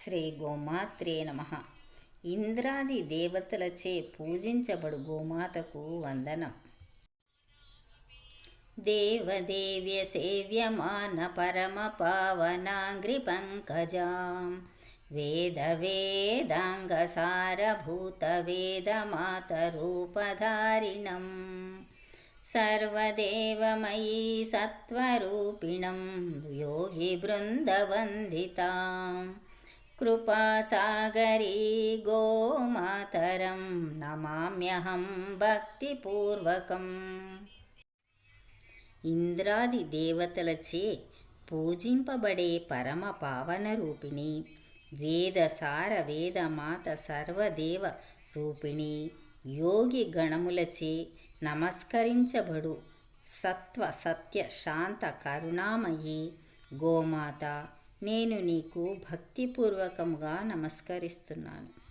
శ్రీ గోమాత్రే నమః. ఇంద్రాది దేవతలచే పూజించబడు గోమాతకు వందనం. దేవదేవ్య సేవ్యమాన పరమ పావనాంగ్రి పంకజాం వేద వేదాంగ సారభూత వేదమాతరూపధారిణం సర్వదేవమయీ సత్వరూపిణం యోగి బృందవందితాం కృపాసాగరీ గోమాతరం నమామ్యహం భక్తిపూర్వకం. ఇంద్రాది దేవతలచే పూజింపబడే పరమ పావన రూపిణి, వేదసార వేదమాత సర్వదేవ రూపిణి, యోగి గణములచే నమస్కరించబడు సత్వ సత్య శాంత కరుణామయీ గోమాత, నేను నీకు భక్తిపూర్వకముగా నమస్కరిస్తున్నాను.